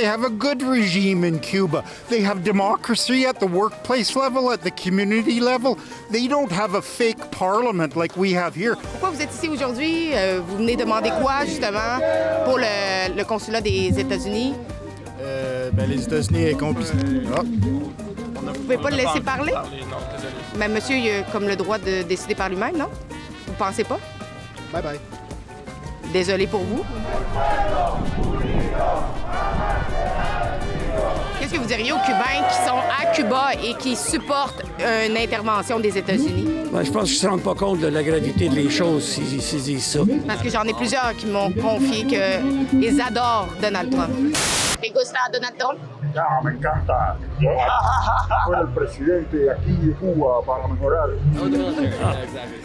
have a good regime in Cuba. They have democracy at the workplace level, at the community level. They don't have a fake parliament like we have here. Pourquoi vous êtes ici aujourd'hui? Vous venez demander quoi, justement, pour le consulat des États-Unis? Les États-Unis est complice. Vous pouvez pas le laisser parler? Mais monsieur, il a comme le droit de décider par lui-même, non? Vous pensez pas? Bye bye. Désolé pour vous. Qu'est-ce que vous diriez aux Cubains qui sont à Cuba et qui supportent une intervention des États-Unis? Je pense qu'ils ne se rendent pas compte de la gravité des choses s'ils disent ça. Parce que j'en ai plusieurs qui m'ont confié qu'ils adorent Donald Trump. ¿Te gusta Donald Trump? Ah, me encanta. Fue el presidente aquí de Cuba para mejorar.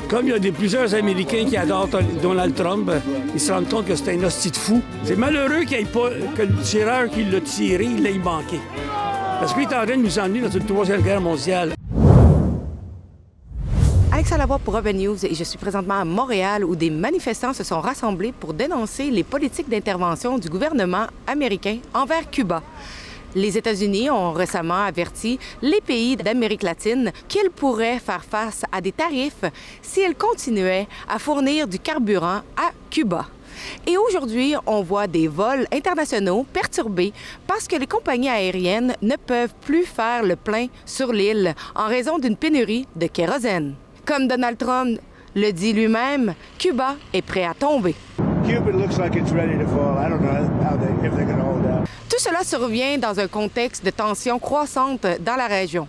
Comme il y a plusieurs Américains qui adorent Donald Trump, ils se rendent compte que c'est un hostie de fou. C'est malheureux que le tireur qui l'a tiré, il l'ait manqué. Parce qu'il est en train de nous emmener dans une troisième guerre mondiale. Alexa Lavoie pour Urban News et je suis présentement à Montréal où des manifestants se sont rassemblés pour dénoncer les politiques d'intervention du gouvernement américain envers Cuba. Les États-Unis ont récemment averti les pays d'Amérique latine qu'ils pourraient faire face à des tarifs s'ils continuaient à fournir du carburant à Cuba. Et aujourd'hui, on voit des vols internationaux perturbés parce que les compagnies aériennes ne peuvent plus faire le plein sur l'île en raison d'une pénurie de kérosène. Comme Donald Trump le dit lui-même, Cuba est prêt à tomber. Tout cela survient dans un contexte de tensions croissantes dans la région.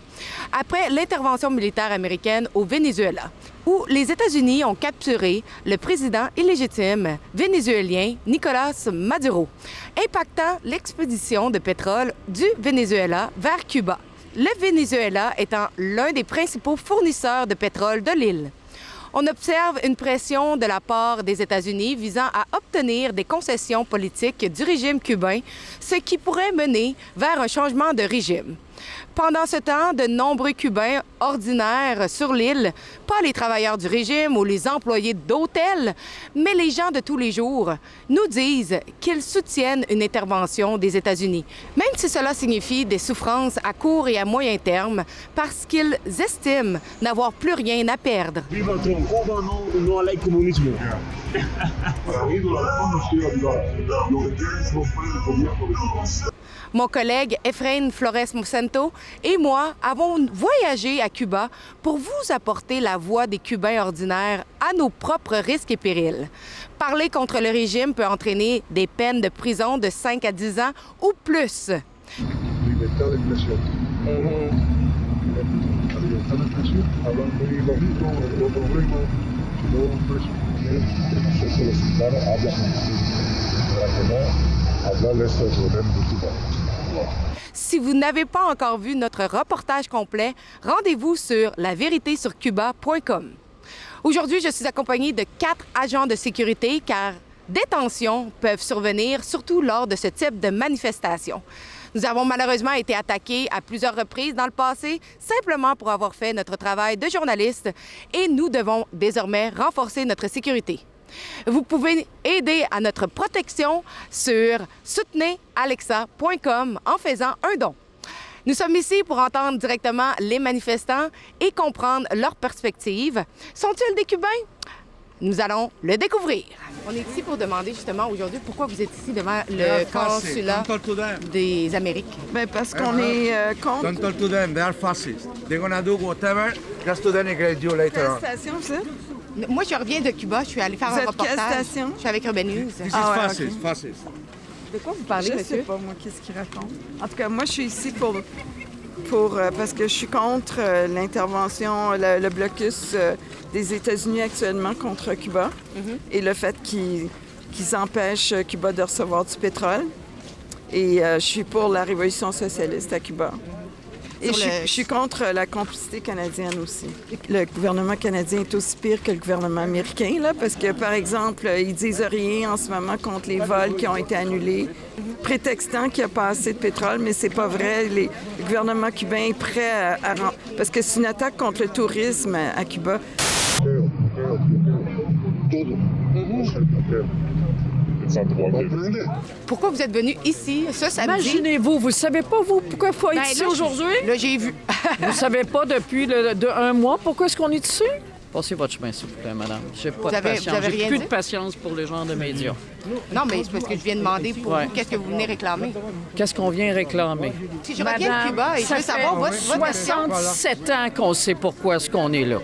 Après l'intervention militaire américaine au Venezuela, où les États-Unis ont capturé le président illégitime vénézuélien Nicolás Maduro, impactant l'expédition de pétrole du Venezuela vers Cuba. Le Venezuela étant l'un des principaux fournisseurs de pétrole de l'île. On observe une pression de la part des États-Unis visant à obtenir des concessions politiques du régime cubain, ce qui pourrait mener vers un changement de régime. Pendant ce temps, de nombreux Cubains ordinaires sur l'île, pas les travailleurs du régime ou les employés d'hôtels, mais les gens de tous les jours, nous disent qu'ils soutiennent une intervention des États-Unis, même si cela signifie des souffrances à court et à moyen terme, parce qu'ils estiment n'avoir plus rien à perdre. Viva Trump, Cuba no al comunismo. Mon collègue Efrain Flores Mocento et moi avons voyagé à Cuba pour vous apporter la voix des Cubains ordinaires à nos propres risques et périls. Parler contre le régime peut entraîner des peines de prison de 5 à 10 ans ou plus. Si vous n'avez pas encore vu notre reportage complet, rendez-vous sur lavéritésurcuba.com. Aujourd'hui, je suis accompagnée de 4 agents de sécurité car des tensions peuvent survenir, surtout lors de ce type de manifestation. Nous avons malheureusement été attaqués à plusieurs reprises dans le passé, simplement pour avoir fait notre travail de journaliste et nous devons désormais renforcer notre sécurité. Vous pouvez aider à notre protection sur soutenezalexa.com en faisant un don. Nous sommes ici pour entendre directement les manifestants et comprendre leurs perspectives. Sont-ils des Cubains? Nous allons le découvrir. On est ici pour demander justement aujourd'hui pourquoi vous êtes ici devant le consulat des Amériques. Ben parce qu'on est contre. Don't talk to them, they are fascists. They're gonna do whatever just to denigrate you later on. Quelle station, ça? Moi, je reviens de Cuba, je suis allée faire Vous un êtes reportage. quelle station? Je suis avec Urban News. This is okay. fascist. De quoi vous parlez, Je monsieur? sais pas, moi, qu'est-ce qu'il raconte. En tout cas, moi, je suis ici pour parce que je suis contre l'intervention, le blocus des États-Unis actuellement contre Cuba et le fait qu'ils empêchent Cuba de recevoir du pétrole. Et je suis pour la révolution socialiste à Cuba. Et je suis contre la complicité canadienne aussi. Le gouvernement canadien est aussi pire que le gouvernement américain, là, parce que, par exemple, ils disent rien en ce moment contre les vols qui ont été annulés, prétextant qu'il n'y a pas assez de pétrole, mais c'est pas vrai. Le gouvernement cubain est prêt à parce que c'est une attaque contre le tourisme à Cuba. Pourquoi vous êtes venu ici ce samedi? Imaginez-vous, vous savez pas, vous, pourquoi il faut être Ben, ici là, aujourd'hui? Là, j'ai vu. Vous savez pas depuis un mois pourquoi est-ce qu'on est ici? Passez votre chemin, s'il vous plaît, madame. J'ai pas de patience. vous avez J'ai rien plus dit? de patience pour les gens de médias. Non, mais c'est parce que je viens demander pour Ouais. vous, qu'est-ce que vous venez réclamer? Qu'est-ce qu'on vient réclamer? Si je reviens de Cuba et je ça veux savoir fait votre question. 67 ans qu'on sait pourquoi est-ce qu'on est là.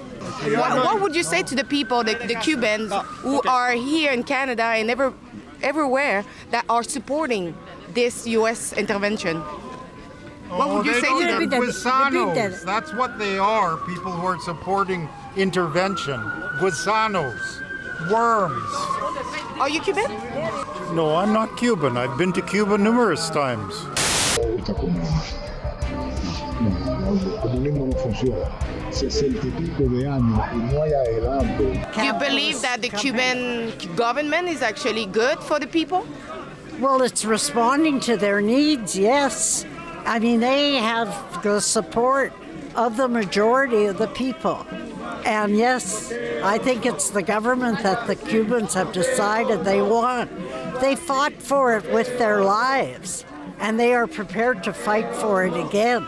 What would you say to the people, the Cubans who are here in Canada and everywhere that are supporting this U.S. intervention? What would you say to them? Guisanos. That's what they are, people who are supporting intervention. Guisanos. Worms. Are you Cuban? No, I'm not Cuban. I've been to Cuba numerous times. El comunismo no funciona. 60 y pico de años y no hay adelanto. Do you believe that the Cuban government is actually good for the people? Well, it's responding to their needs, yes. I mean, they have the support of the majority of the people. And yes, I think it's the government that the Cubans have decided they want. They fought for it with their lives, and they are prepared to fight for it again.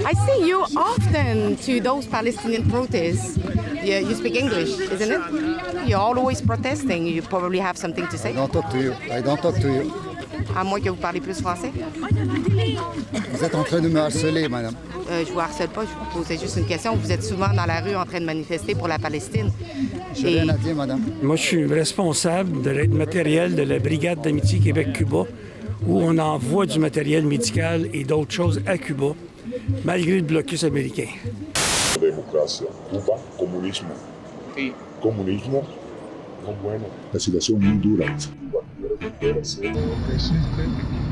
I see you often to those Palestinian protests. You speak English, isn't it? You're always protesting. You probably have something to say. I don't talk to you. I don't talk to you. À moins que vous parlez plus français. Vous êtes en train de me harceler, madame. Je vous harcèle pas, je vous posais juste une question. Vous êtes souvent dans la rue en train de manifester pour la Palestine. J'ai rien à dire, madame. Moi, je suis responsable de l'aide matérielle de la Brigade d'amitié Québec-Cuba, où on envoie du matériel médical et d'autres choses à Cuba, malgré le blocus américain. Democracia. Cuba, comunismo. Sí. Comunismo, no bueno. La situación muy dura. Cuba existe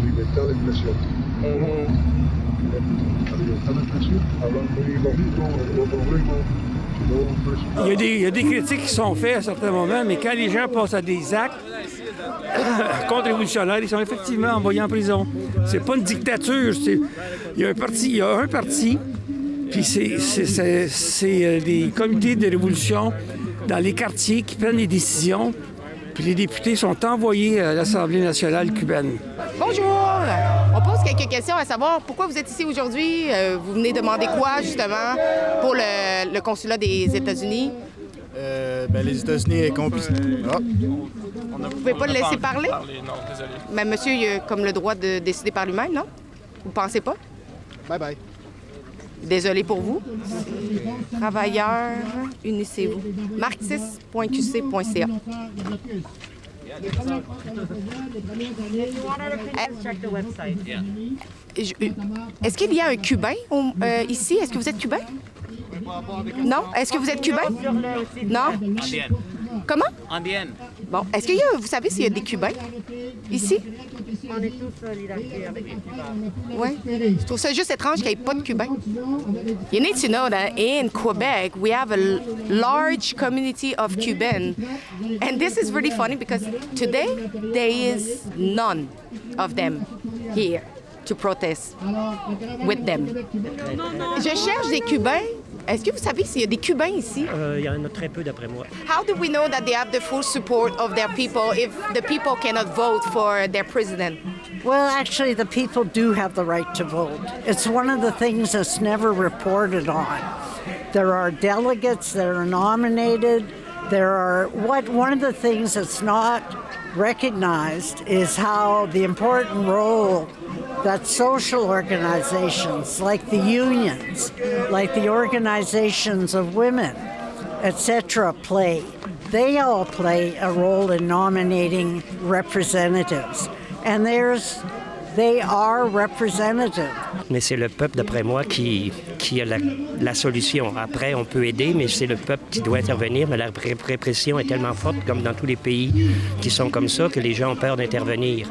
libertad de expresión. La libertad de expresión, hablan muy bonito, los problemas. Il y a des critiques qui sont faites à certains moments, mais quand les gens passent à des actes contre-révolutionnaires, ils sont effectivement envoyés en prison. C'est pas une dictature. Il y a un parti, puis c'est des comités de révolution dans les quartiers qui prennent les décisions, puis les députés sont envoyés à l'Assemblée nationale cubaine. Bonjour! On pose quelques questions à savoir pourquoi vous êtes ici aujourd'hui. Vous venez demander quoi, justement, pour le consulat des États-Unis? Les États-Unis est complice. Vous pouvez pas le laisser parler? Non, désolé. Mais monsieur, il a comme le droit de décider par lui-même, non? Vous pensez pas? Bye bye. Désolé pour vous. Travailleurs, unissez-vous. marxiste.qc.ca. Est-ce qu'il y a un Cubain ici? Est-ce que vous êtes Cubain? Non? Est-ce que vous êtes Cubain? Non? Comment? Andienne. Bon, est-ce qu'il y a, vous savez s'il y a des Cubains ici? On est tous solidarisés avec les Cubains. Oui. Je trouve ça juste étrange qu'il n'y ait pas de Cubains. You need to know that in Quebec, we have a large community of Cuban. And this is really funny because today, there is none of them here to protest with them. Je cherche des Cubains. Est-ce que vous savez s'il y a des Cubains ici? Il y en a très peu d'après moi. How do we know that they have the full support of their people if the people cannot vote for their president? Well, actually, the people do have the right to vote. It's one of the things that's never reported on. There are delegates that are nominated. One of the things that's not recognized is how the important role that social organizations like the unions, like the organizations of women, etc., play. They all play a role in nominating representatives. And they are representative. Mais c'est le peuple, d'après moi, qui a la solution. Après, on peut aider, mais c'est le peuple qui doit intervenir. Mais la répression est tellement forte, comme dans tous les pays qui sont comme ça, que les gens ont peur d'intervenir.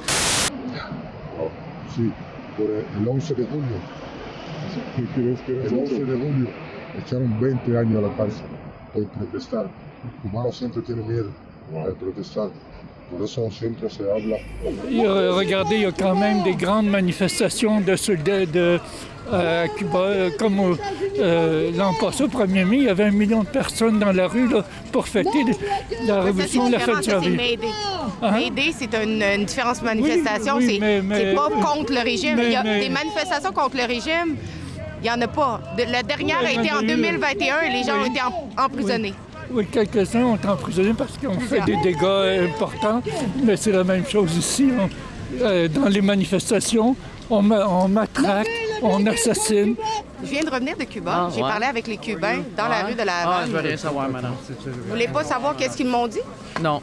Sí, por el 11 de julio. El 11 de julio echaron 20 años a la cárcel por protestar. Los cubanos siempre tienen miedo de protestar. Por eso siempre se habla. Regardez, il y a quand même des grandes manifestations de soldats à Cuba. Comme l'an passé, au 1er mai, il y avait 1 million de personnes dans la rue là, pour fêter la révolution de la fête de la vie. Mayday. Mayday, c'est une différence de manifestation. Oui, c'est pas contre le régime. Il y a des manifestations contre le régime. Il n'y en a pas. La dernière a été en 2021 et les gens ont été emprisonnés. Oui, quelques-uns ont été emprisonnés parce qu'ils ont fait des dégâts importants, mais c'est la même chose ici. Dans les manifestations, on matraque, on assassine. Je viens de revenir de Cuba. J'ai parlé avec les Cubains dans la rue de la Havane. Je veux rien savoir, madame. Vous voulez pas savoir qu'est-ce qu'ils m'ont dit? Non.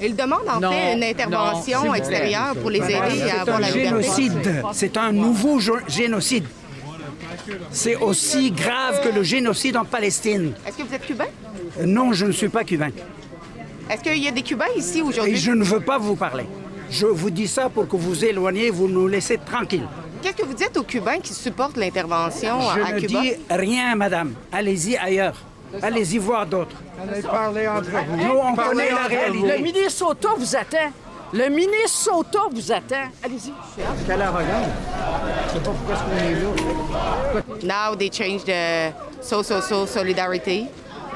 Ils demandent en fait une intervention extérieure pour les aider à avoir la liberté. C'est un nouveau génocide. C'est aussi grave que le génocide en Palestine. Est-ce que vous êtes cubain? Non, je ne suis pas cubain. Est-ce qu'il y a des Cubains ici aujourd'hui? Et je ne veux pas vous parler. Je vous dis ça pour que vous éloigniez, vous nous laissez tranquilles. Qu'est-ce que vous dites aux Cubains qui supportent l'intervention à Cuba? Je ne dis rien, madame. Allez-y ailleurs. Allez-y voir d'autres. Allez parler entre vous. Nous, on connaît la réalité. Le ministre Soto vous attend. Le ministre Soto vous attend. Allez-y. Quelle arrogance. Je sais pas pourquoi est-ce qu'on est là. Now they changed the solidarity,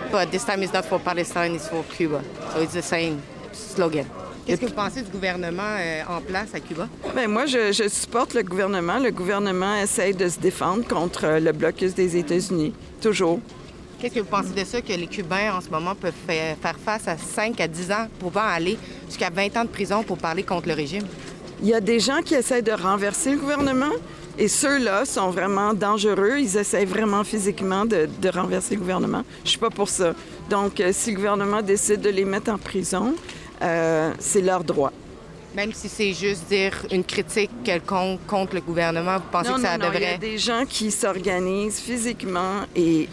but this time it's not for Palestine, it's for Cuba. So it's the same slogan. Qu'est-ce que vous pensez du gouvernement en place à Cuba? Bien, moi, je supporte le gouvernement. Le gouvernement essaye de se défendre contre le blocus des États-Unis, toujours. Qu'est-ce que vous pensez de ça, que les Cubains, en ce moment, peuvent faire face à 5 à 10 ans, pouvant aller jusqu'à 20 ans de prison pour parler contre le régime? Il y a des gens qui essaient de renverser le gouvernement et ceux-là sont vraiment dangereux. Ils essaient vraiment physiquement de renverser le gouvernement. Je suis pas pour ça. Donc, si le gouvernement décide de les mettre en prison, c'est leur droit. Même si c'est juste dire une critique quelconque contre le gouvernement, vous pensez que ça devrait... Non, il y a des gens qui s'organisent physiquement et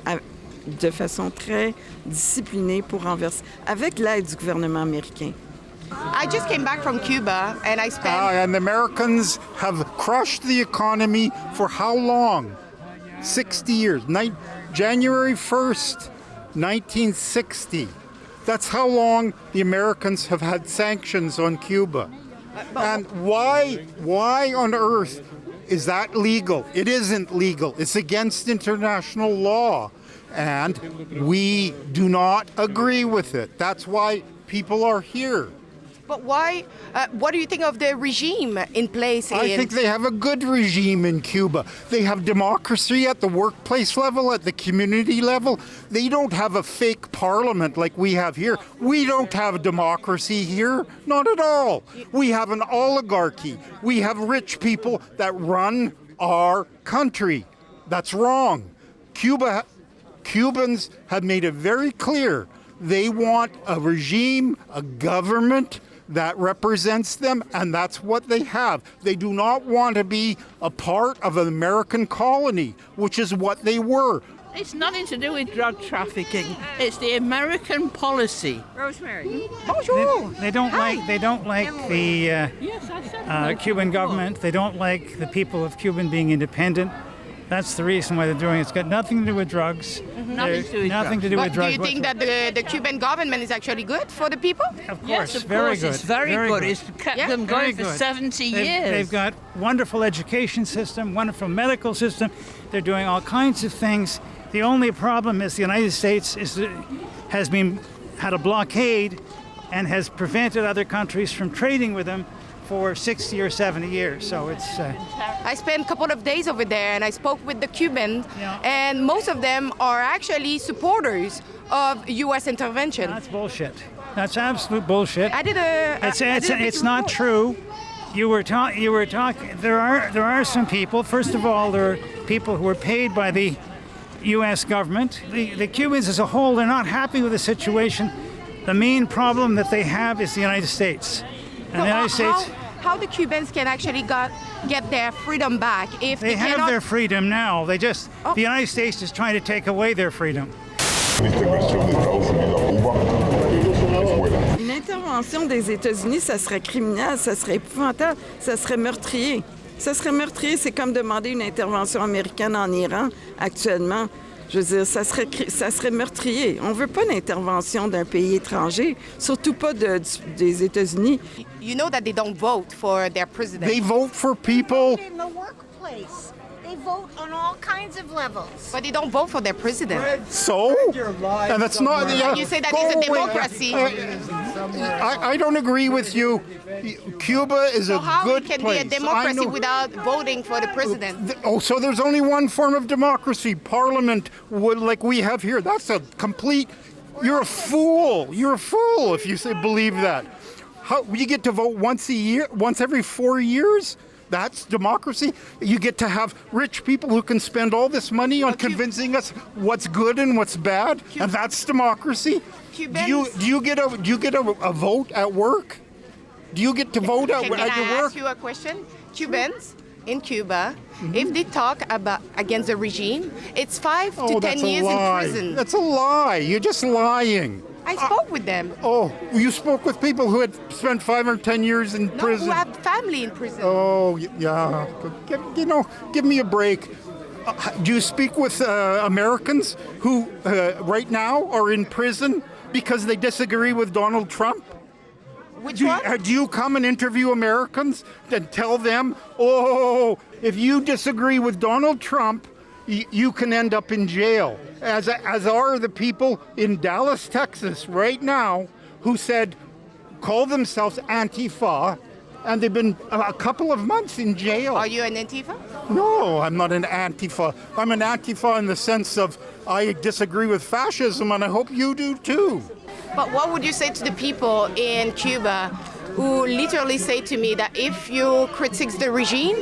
de façon très disciplinée pour renverser, avec l'aide du gouvernement américain. I just came back from Cuba and I spent... And the Americans have crushed the economy for how long? 60 years. January 1st, 1960. That's how long the Americans have had sanctions on Cuba. And why on earth is that legal? It isn't legal. It's against international law. And we do not agree with it. That's why people are here. But why? What do you think of the regime in place? I think they have a good regime in Cuba. They have democracy at the workplace level, at the community level. They don't have a fake parliament like we have here. We don't have democracy here, not at all. We have an oligarchy. We have rich people that run our country. That's wrong. Cubans have made it very clear they want a regime, a government that represents them, and that's what they have. They do not want to be a part of an American colony, which is what they were. It's nothing to do with drug trafficking. It's the American policy. Rosemary. Bonjour. They don't like the Cuban government. They don't like the people of Cuba being independent. That's the reason why they're doing it. It's got nothing to do with drugs. Nothing to do with drugs. Do you think that the Cuban government is actually good for the people? Of course, yes, of very course. good. It's very good. It's kept them going for 70 years. They've got wonderful education system, wonderful medical system. They're doing all kinds of things. The only problem is the United States has had a blockade and has prevented other countries from trading with them for 60 or 70 years. So it's... I spent a couple of days over there and I spoke with the Cubans, and most of them are actually supporters of U.S. intervention. That's bullshit. That's absolute bullshit. It's not true. You were talking. There are some people. First of all, there are people who are paid by the U.S. government. The Cubans as a whole, they're not happy with the situation. The main problem that they have is the United States. And the United States. How the Cubans can actually get their freedom back if they have cannot... their freedom now. The United States is trying to take away their freedom. Une intervention des États-Unis, ça serait criminel, ça serait épouvantable, ça serait meurtrier. Ça serait meurtrier, c'est comme demander une intervention américaine en Iran actuellement. Je veux dire, ça serait meurtrier. On ne veut pas d'intervention d'un pays étranger, surtout pas des États-Unis. You know that they don't vote for their president. They vote for people. In the workplace. They vote on all kinds of levels. But they don't vote for their president. So? And that's not... And you say that it's a democracy. I don't agree with you. Cuba is a good place. So how can be a democracy without voting for the president? So there's only one form of democracy. Parliament, like we have here. That's a complete... You're a fool. You're a fool if you believe that. You get to vote once a year, once every 4 years? That's democracy. You get to have rich people who can spend all this money on convincing us what's good and what's bad, and that's democracy. Do you get a vote at work? Do you get to vote at your work? Can I ask you a question? Cubans in Cuba, if they talk against the regime, it's 5 to 10 years in prison. That's a lie. You're just lying. I spoke with them. Oh, you spoke with people who had spent 5 or 10 years in prison? No, who have family in prison. Oh, yeah. Give me a break. Do you speak with Americans who right now are in prison because they disagree with Donald Trump? Which one? Do you come and interview Americans and tell them, oh, if you disagree with Donald Trump, you can end up in jail, as are the people in Dallas, Texas, right now, who call themselves Antifa, and they've been a couple of months in jail. Are you an Antifa? No, I'm not an Antifa. I'm an Antifa in the sense of I disagree with fascism, and I hope you do too. But what would you say to the people in Cuba who literally say to me that if you critique the regime,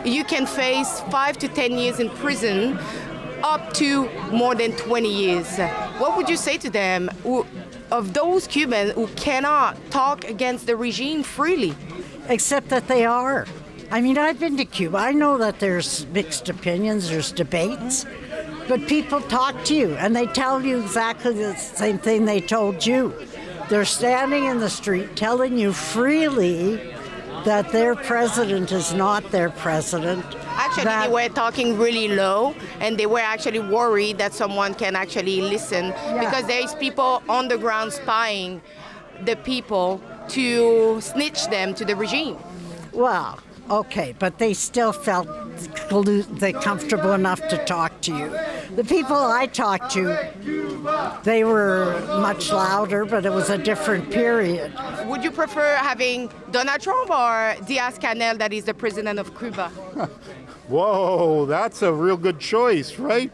you can face 5 to 10 years in prison, up to more than 20 years? What would you say to them, of those Cubans who cannot talk against the regime freely? Except that they are. I mean, I've been to Cuba. I know that there's mixed opinions, there's debates, but people talk to you and they tell you exactly the same thing they told you. They're standing in the street telling you freely that their president is not their president. Actually, they were talking really low, and they were actually worried that someone can actually listen, because there is people on the ground spying the people to snitch them to the regime. Well, okay, but they still felt comfortable enough to talk to you. The people I talked to, they were much louder, but it was a different period. Would you prefer having Donald Trump or Diaz-Canel, that is the president of Cuba? Whoa, that's a real good choice, right?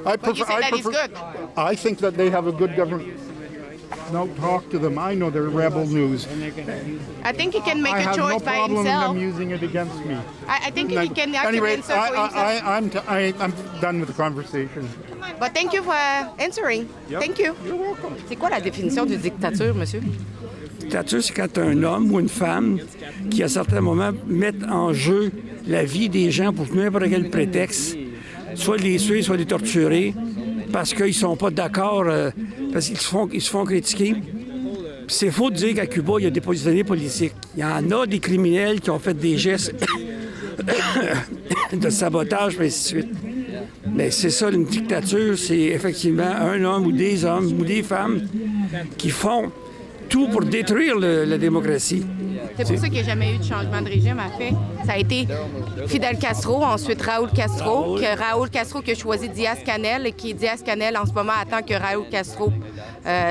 You say that he's good. I think that they have a good government. No, talk to them. I know they're rebel news. I think he can make a choice by himself. I have no problem with them using it against me. I think he can actually answer for himself. I'm done with the conversation. But thank you for answering. Yep. Thank you. You're welcome. C'est quoi la définition de dictature, monsieur? Dictature, c'est quand un homme ou une femme qui, à certains moments, mettent en jeu la vie des gens pour n'importe quel prétexte, soit de les tuer, soit de les torturer, parce qu'ils ne sont pas d'accord, parce qu'ils se font critiquer. Puis c'est faux de dire qu'à Cuba, il y a des prisonniers politiques. Il y en a des criminels qui ont fait des gestes de sabotage, et ainsi de suite. Mais c'est ça, une dictature, c'est effectivement un homme ou des hommes ou des femmes qui font tout pour détruire la démocratie. C'est pour ça qu'il n'y a jamais eu de changement de régime, en fait. Ça a été Fidel Castro, ensuite Raúl Castro, Raúl Castro qui a choisi Diaz-Canel, et qui Diaz-Canel en ce moment attend que Raúl Castro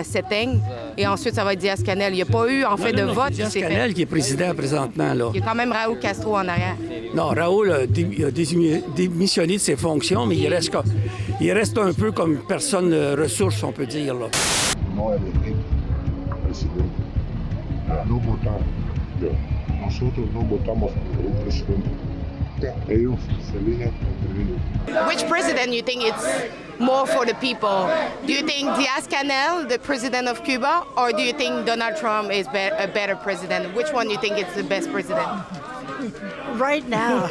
s'éteigne. Et ensuite, ça va être Diaz-Canel. Il n'y a pas eu, en fait, de vote. C'est Diaz-Canel qui est président présentement, là. Il y a quand même Raúl Castro en arrière. Non, Raúl a démissionné de ses fonctions, mais il reste un peu comme personne ressource, on peut dire, là. No votamos. Nosotros no votamos por un presidente. Ellos se eligen entre ellos. Which president you think it's more for the people? Do you think Diaz-Canel, the president of Cuba, or do you think Donald Trump is a better president? Which one do you think is the best president? right now.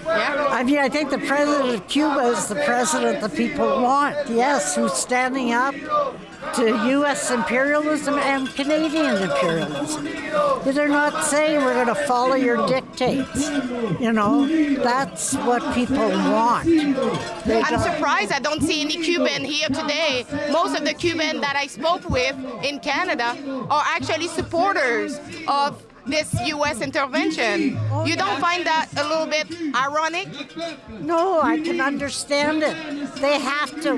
I mean, I think the president of Cuba is the president the people want, yes, who's standing up to U.S. imperialism and Canadian imperialism. They're not saying we're going to follow your dictates. You know, that's what people want. I'm surprised I don't see any Cuban here today. Most of the Cubans that I spoke with in Canada are actually supporters of this U.S. intervention. You don't find that a little bit ironic? No, I can understand it. They have to,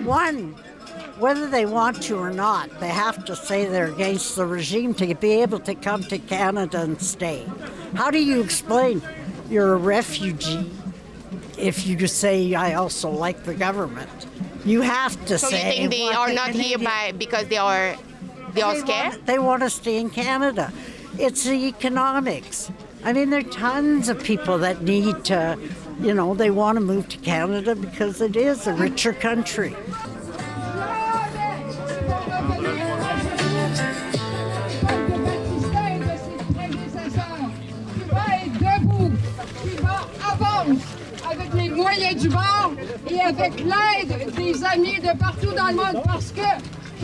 whether they want to or not, they have to say they're against the regime to be able to come to Canada and stay. How do you explain you're a refugee if you just say, I also like the government? You have to say... So you think they are not here because they are scared? They want to stay in Canada. It's the economics. I mean, there are tons of people that need to, you know, they want to move to Canada because it is a richer country. Avec les moyens du bord et avec l'aide des amis de partout dans le monde parce que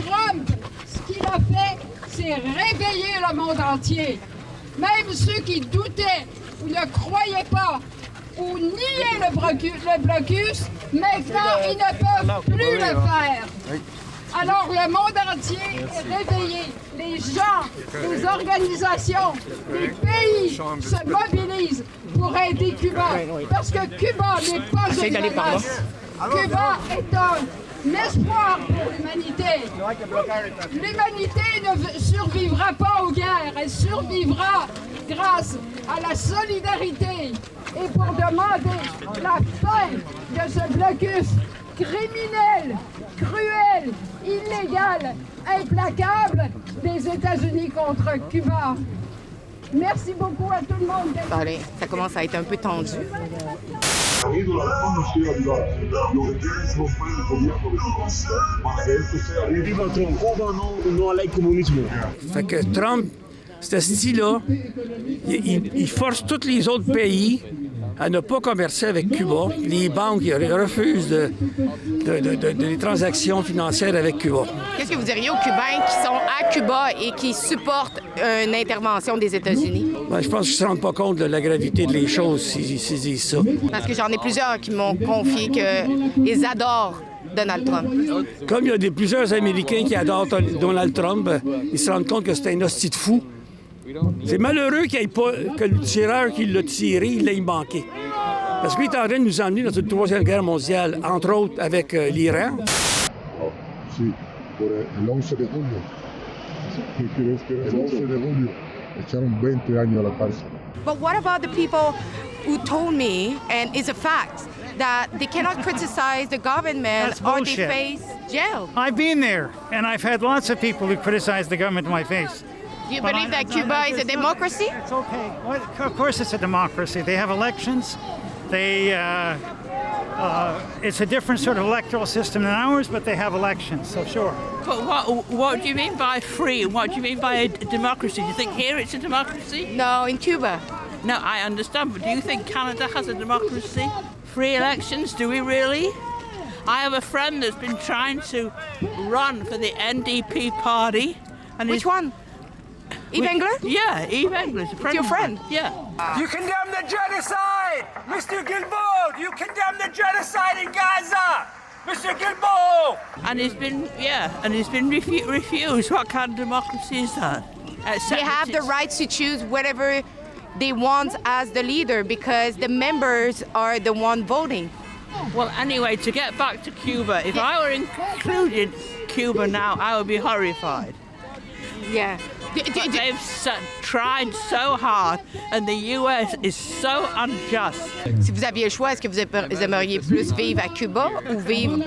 Trump, ce qu'il a fait, c'est réveiller le monde entier. Même ceux qui doutaient ou ne croyaient pas ou niaient le blocus, maintenant ils ne peuvent plus le faire. Alors le monde entier est réveillé. Les gens, les organisations, les pays se mobilisent pour aider Cuba. Parce que Cuba n'est pas une menace. Cuba est un espoir pour l'humanité. L'humanité ne survivra pas aux guerres. Elle survivra grâce à la solidarité et pour demander la fin de ce blocus criminel, cruel, illégal, implacable des États-Unis contre Cuba. Merci beaucoup à tout le monde. Allez, ça commence à être un peu tendu. Fait que Trump, ce style-là, il force tous les autres pays à ne pas commercer avec Cuba. Les banques refusent des transactions financières avec Cuba. Qu'est-ce que vous diriez aux Cubains qui sont à Cuba et qui supportent une intervention des États-Unis? Ben, je pense qu'ils ne se rendent pas compte de la gravité des choses s'ils disent ça. Parce que j'en ai plusieurs qui m'ont confié qu'ils adorent Donald Trump. Comme il y a plusieurs Américains qui adorent Donald Trump, ils se rendent compte que c'est un hostie de fou. C'est malheureux que le tireur qui l'a tiré, il l'ait manqué. Parce qu'il est en train de nous emmener dans une troisième guerre mondiale, entre autres avec l'Iran. Sí, por el 11 de julio. El 11 de julio echaron 20 años a la cárcel. But what about the people who told me, and it's a fact, that they cannot criticize the government or they face jail? I've been there, and I've had lots of people who criticize the government in my face. Do you believe that Cuba is a democracy? It's okay. Well, of course it's a democracy. They have elections. It's a different sort of electoral system than ours, but they have elections, so sure. But what do you mean by free? What do you mean by a democracy? Do you think here it's a democracy? No, in Cuba. No, I understand, but do you think Canada has a democracy? Free elections, do we really? I have a friend that's been trying to run for the NDP party. And Which one? Yves Engler? Yeah, Yves Engler. It's your friend? Yeah. You condemn the genocide! Mr. Guilbeault, you condemn the genocide in Gaza! Mr. Guilbeault! And he's been refused. What kind of democracy is that? They have the right to choose whatever they want as the leader because the members are the one voting. Well, anyway, to get back to Cuba, if I were included Cuba now, I would be horrified. Yeah. They've tried so hard, and the U.S. is so unjust. Si vous aviez le choix, est-ce que vous aimeriez plus vivre à Cuba ou vivre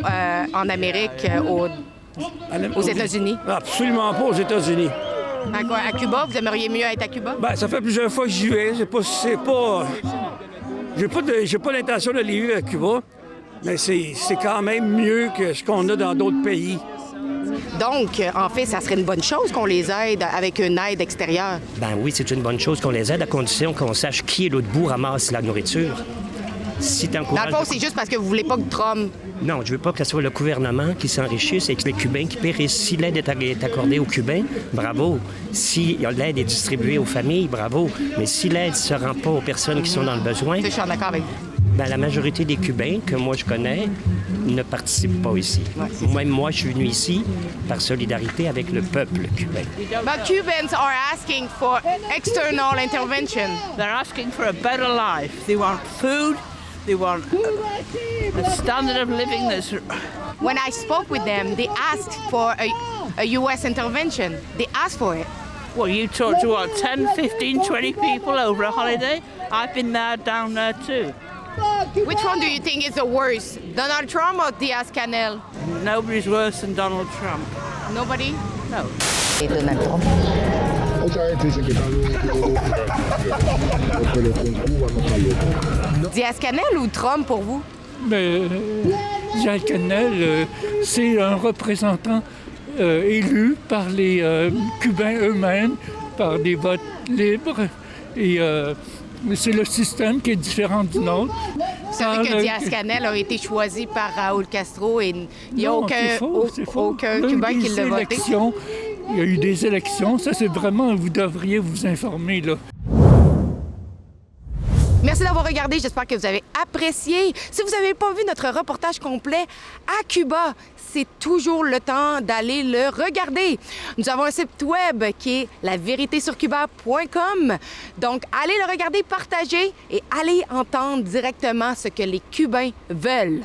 en Amérique, aux États-Unis? Absolument pas aux États-Unis. À Cuba, vous aimeriez mieux être à Cuba? Ben, ça fait plusieurs fois que j'y vais. J'ai pas l'intention d'aller vivre à Cuba, mais c'est quand même mieux que ce qu'on a dans d'autres pays. Donc, en fait, ça serait une bonne chose qu'on les aide avec une aide extérieure. Ben oui, c'est une bonne chose qu'on les aide à condition qu'on sache qui est l'autre bout ramasse la nourriture. Si Dans le fond, c'est juste parce que vous voulez pas que Trump... Non, je veux pas que ce soit le gouvernement qui s'enrichisse et que les Cubains qui périssent. Si l'aide est accordée aux Cubains, bravo. Si l'aide est distribuée aux familles, bravo. Mais si l'aide ne se rend pas aux personnes qui sont dans le besoin... Je suis en accord avec vous. Ben, la majorité des Cubains que moi je connais ne participent pas ici. Même moi, je suis venu ici par solidarité avec le peuple cubain. But Cubans are asking for external intervention. They're asking for a better life. They want food. They want a standard of living that's... When I spoke with them, they asked for a U.S. intervention. They asked for it. Well, you talked to what, 10, 15, 20 people over a holiday? I've been there, down there too. Which one do you think is the worst, Donald Trump or Diaz-Canel? Nobody's worse than Donald Trump. Nobody? No. Donald Trump. Diaz-Canel ou Trump pour vous? Mais Diaz-Canel, c'est un représentant élu par les Cubains eux-mêmes, par des votes libres. Et c'est le système qui est différent du nôtre. Vous savez que Diaz-Canel a été choisi par Raúl Castro et il n'y a aucun Cubain qui l'a voté. Il y a eu des élections. Ça, c'est vraiment... Vous devriez vous informer, là. Merci d'avoir regardé. J'espère que vous avez apprécié. Si vous n'avez pas vu notre reportage complet à Cuba, c'est toujours le temps d'aller le regarder. Nous avons un site web qui est lavéritésurcuba.com. Donc, allez le regarder, partager et allez entendre directement ce que les Cubains veulent.